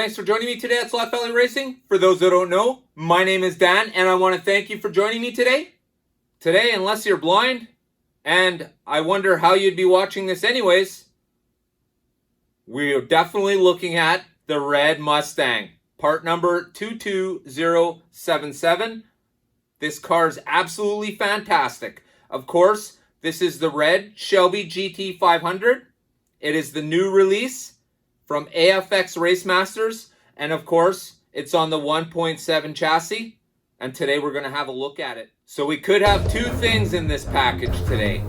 Thanks for joining me today at Slot Valley Racing. For those that don't know, my name is Dan, and I want to thank you for joining me today. Today, unless you're blind, and I wonder how you'd be watching this anyways, we're definitely looking at the red Mustang, part number 22077. This car is absolutely fantastic. Of course, this is the red Shelby GT500. It is the new release from AFX Racemasters, and of course, it's on the 1.7 chassis, and today we're going to have a look at it. So we could have two things in this package today.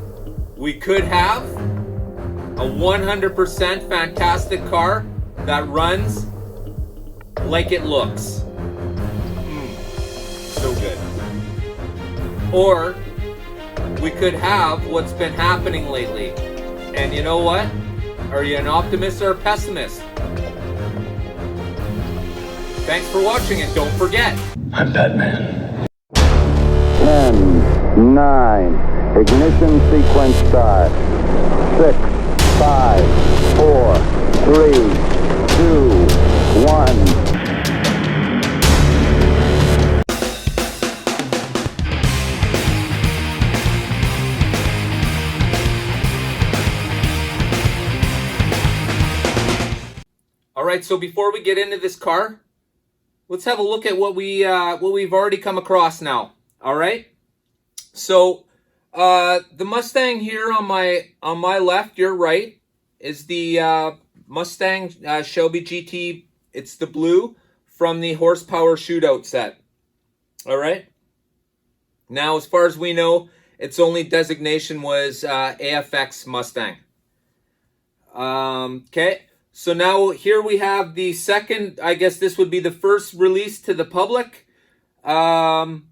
We could have a 100% fantastic car that runs like it looks. So good. Or we could have what's been happening lately. And you know what? Are you an optimist or a pessimist? Thanks for watching, and don't forget, I'm Batman. 10, 9, ignition sequence start. 6, 5, 4, 3, 2, 1. All right, so before we get into this car, let's have a look at what we've already come across now. All right, so the Mustang here on my left, your right, is the Mustang Shelby GT. It's the blue from the Horsepower Shootout set. All right. Now, as far as we know, its only designation was AFX Mustang. Okay. So now here we have the second, I guess this would be the first release to the public as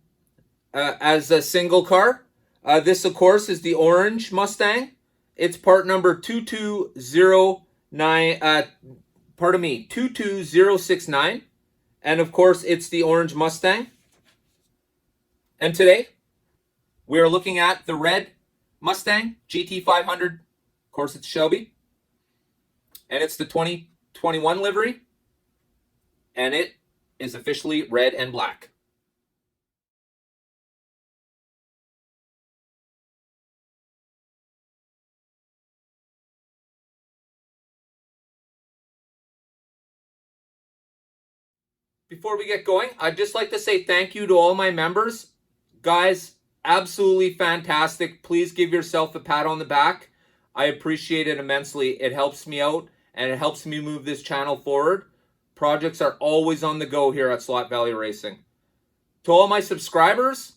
a single car. This, of course, is the orange Mustang. It's part number 22069. And, of course, it's the orange Mustang. And today, we are looking at the red Mustang GT500. Of course, it's Shelby. And it's the 2021 livery, and it is officially red and black. Before we get going, I'd just like to say thank you to all my members. Guys, absolutely fantastic. Please give yourself a pat on the back. I appreciate it immensely. It helps me out, and it helps me move this channel forward. Projects are always on the go here at Slot Valley Racing. To all my subscribers,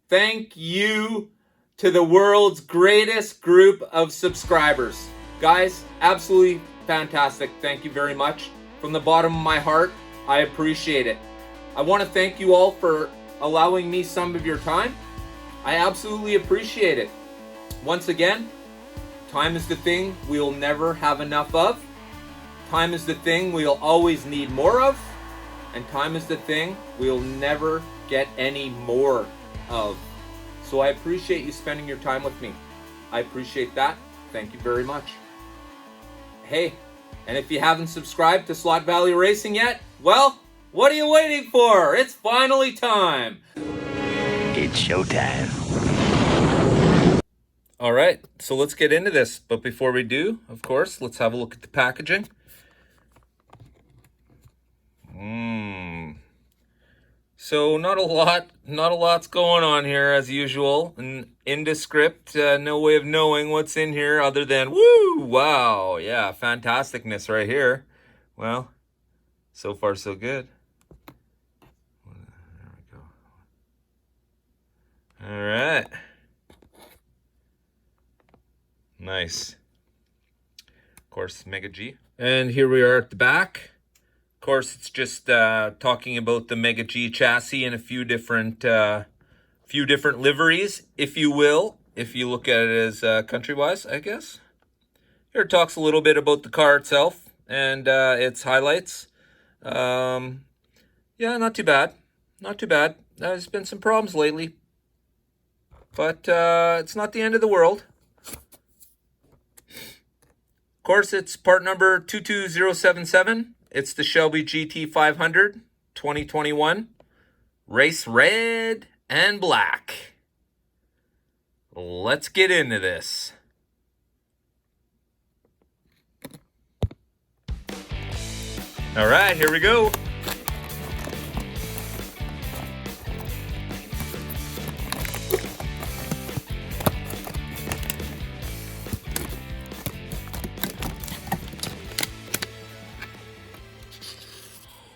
thank you to the world's greatest group of subscribers. Guys, absolutely fantastic. Thank you very much. From the bottom of my heart, I appreciate it. I want to thank you all for allowing me some of your time. I absolutely appreciate it. Once again, time is the thing we'll never have enough of. Time is the thing we'll always need more of. And time is the thing we'll never get any more of. So I appreciate you spending your time with me. I appreciate that. Thank you very much. Hey, and if you haven't subscribed to Slot Valley Racing yet, well, what are you waiting for? It's finally time. It's showtime. All right, so let's get into this. But before we do, of course, let's have a look at the packaging. So not a lot's going on here as usual. An indescript, no way of knowing what's in here other than, woo, wow, yeah, fantasticness right here. Well, so far so good. There we go. All right. Nice. Of course, Mega G. And here we are at the back. Of course, it's just talking about the Mega G chassis and a few different liveries, if you will, if you look at it as country-wise, I guess. Here it talks a little bit about the car itself and its highlights. Yeah, not too bad. Not too bad. There's been some problems lately, but it's not the end of the world. Of course, it's part number 22077. It's the Shelby GT500 2021. Race red and black. Let's get into this. All right, here we go.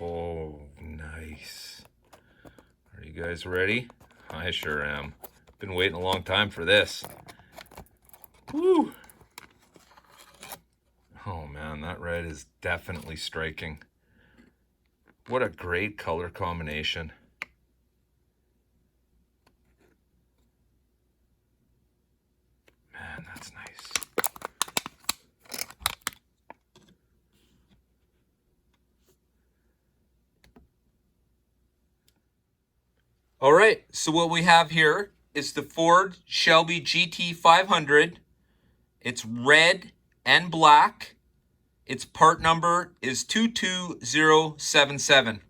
Oh, nice. Are you guys ready? I sure am. Been waiting a long time for this. Woo! Oh man, that red is definitely striking. What a great color combination. Man, that's nice. All right, so what we have here is the Ford Shelby GT500. It's red and black. Its part number is 22077.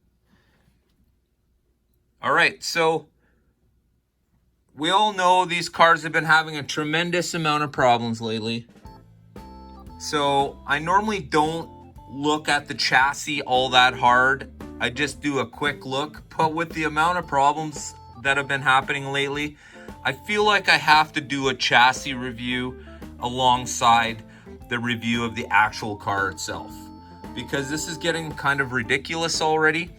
All right, so we all know these cars have been having a tremendous amount of problems lately. So I normally don't look at the chassis all that hard. I just do a quick look, but with the amount of problems that have been happening lately, I feel like I have to do a chassis review alongside the review of the actual car itself, because this is getting kind of ridiculous already.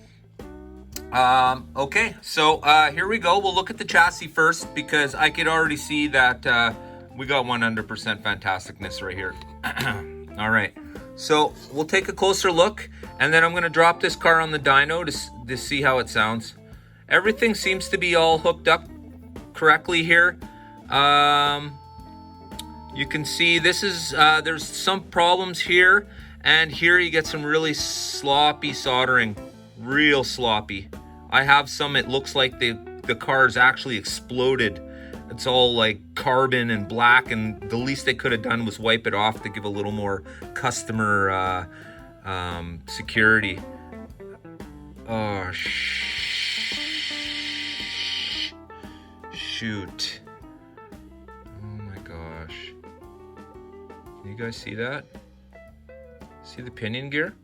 Okay, so here we go. We'll look at the chassis first, because I could already see that we got 100% fantasticness right here. All right. So we'll take a closer look, and then I'm going to drop this car on the dyno to see how it sounds. Everything seems to be all hooked up correctly here. You can see this is there's some problems here, and here you get some really sloppy soldering, real sloppy. I have some, it looks like the car's actually exploded. It's all like carbon and black, and the least they could have done was wipe it off to give a little more customer security. Oh, shoot. Oh my gosh. Can you guys see that? See the pinion gear?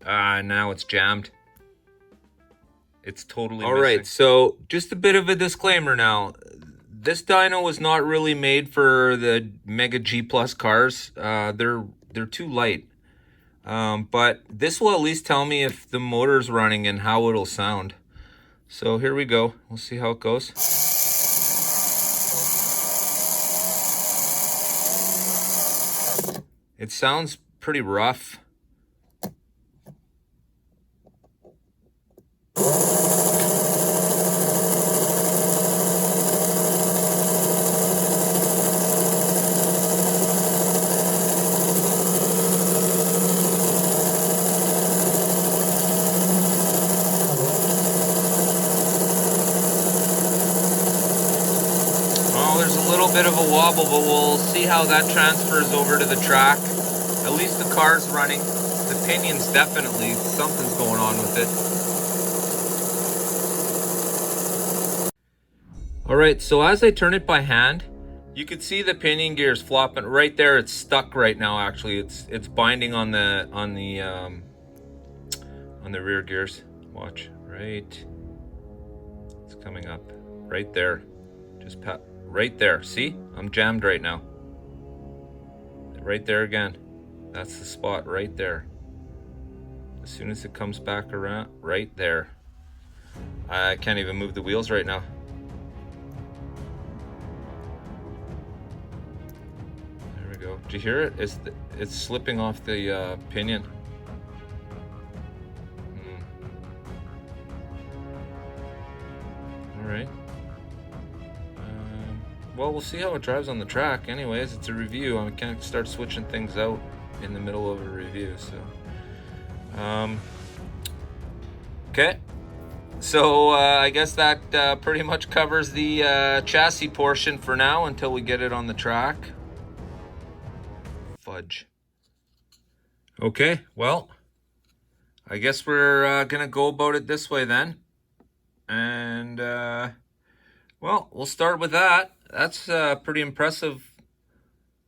Now it's jammed. It's totally missing. All right, so just a bit of a disclaimer now. This dyno was not really made for the Mega G Plus cars. They're too light. But this will at least tell me if the motor's running and how it'll sound. So here we go. We'll see how it goes. It sounds pretty rough. There's a little bit of a wobble, but we'll see how that transfers over to the track. At least the car's running. The pinion's definitely, something's going on with it. All right, so as I turn it by hand, you can see the pinion gears flopping right there. It's stuck right now. Actually, it's binding on the rear gears. Watch, right. It's coming up right there. Just pat. Right there, see? I'm jammed right now. Right there again. That's the spot right there. As soon as it comes back around, right there. I can't even move the wheels right now. There we go. Did you hear it? It's slipping off the pinion. All right. Well, we'll see how it drives on the track. Anyways, it's a review. I can't start switching things out in the middle of a review. So, okay. So I guess that pretty much covers the chassis portion for now until we get it on the track. Fudge. Okay, well, I guess we're gonna go about it this way then. And well, we'll start with that. That's a pretty impressive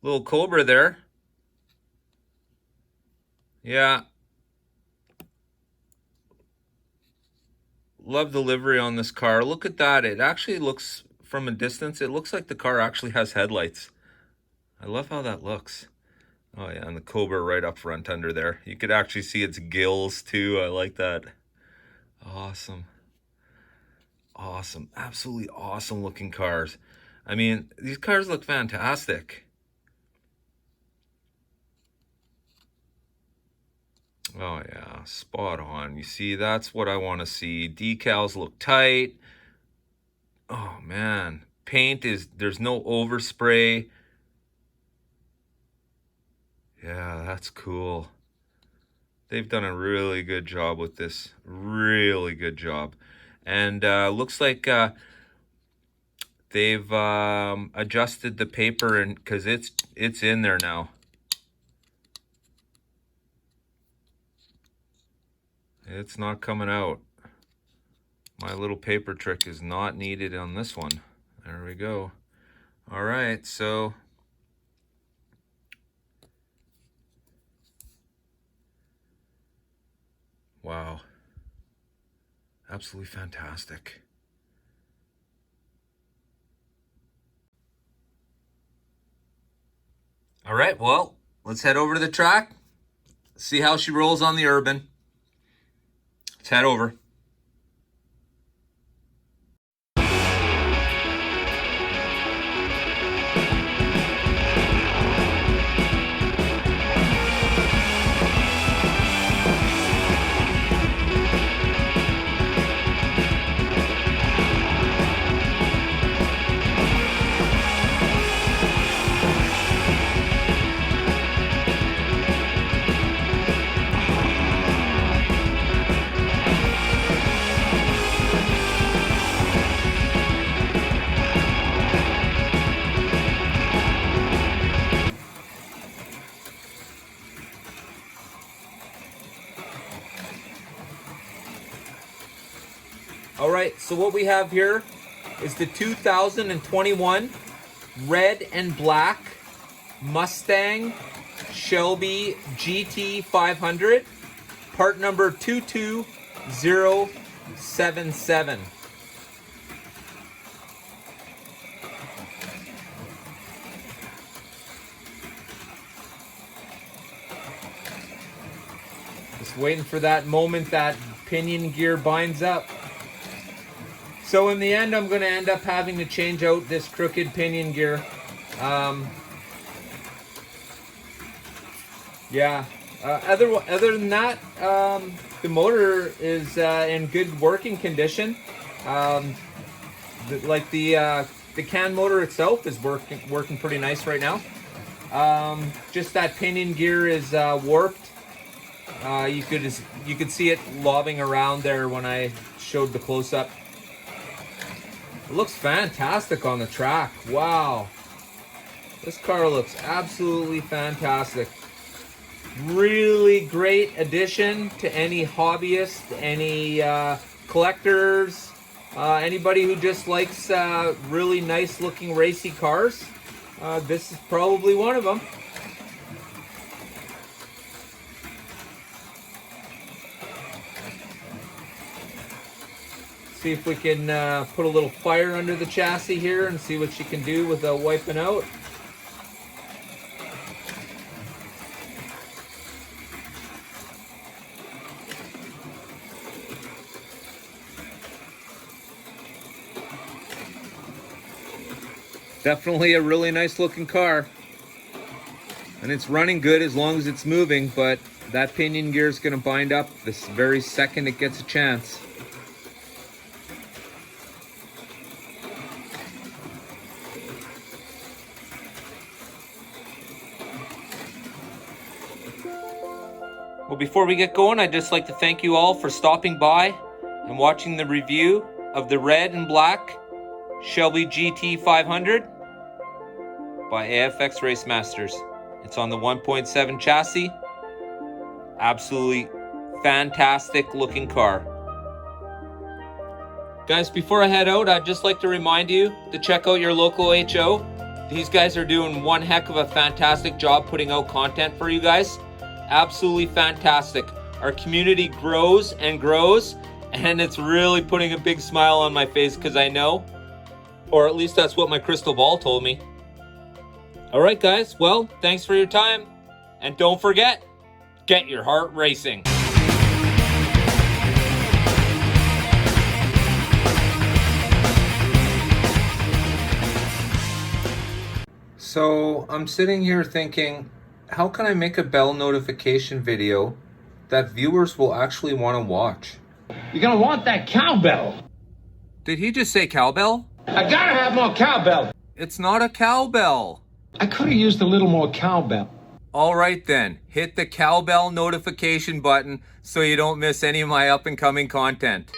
little Cobra there. Yeah. Love the livery on this car. Look at that. It actually looks, from a distance, it looks like the car actually has headlights. I love how that looks. Oh yeah, and the Cobra right up front under there. You could actually see its gills too. I like that. Awesome. Awesome. Absolutely awesome looking cars. I mean, these cars look fantastic. Oh yeah, spot on. You see, that's what I want to see. Decals look tight. Oh man, paint is, there's no overspray. Yeah, that's cool. They've done a really good job with this. Really good job. And looks like they've adjusted the paper, and because it's in there now. It's not coming out. My little paper trick is not needed on this one. There we go. All right, so wow. Absolutely fantastic. All right, well, let's head over to the track. See how she rolls on the Urban. Let's head over. All right, so what we have here is the 2021 red and black Mustang Shelby GT500, part number 22077. Just waiting for that moment that pinion gear binds up. So in the end, I'm going to end up having to change out this crooked pinion gear. Yeah. Other than that, the motor is in good working condition. The can motor itself is working pretty nice right now. Just that pinion gear is warped. You could see it lobbing around there when I showed the close-up. It looks fantastic on the track. Wow. This car looks absolutely fantastic. Really great addition to any hobbyist, any collectors, anybody who just likes really nice looking racy cars. This is probably one of them. See if we can put a little fire under the chassis here and see what she can do without wiping out. Definitely a really nice looking car. And it's running good as long as it's moving, but that pinion gear is going to bind up this very second it gets a chance. Well, before we get going, I'd just like to thank you all for stopping by and watching the review of the red and black Shelby GT500 by AFX Racemasters. It's on the 1.7 chassis. Absolutely fantastic looking car. Guys, before I head out, I'd just like to remind you to check out your local HO. These guys are doing one heck of a fantastic job putting out content for you guys. Absolutely fantastic. Our community grows and grows, and it's really putting a big smile on my face because I know, or at least that's what my crystal ball told me. All right, guys. Well, thanks for your time. And don't forget, get your heart racing. So I'm sitting here thinking, how can I make a bell notification video that viewers will actually want to watch? You're gonna want that cowbell. Did he just say cowbell? I gotta have more cowbell. It's not a cowbell. I could have used a little more cowbell. All right then, hit the cowbell notification button so you don't miss any of my up and coming content.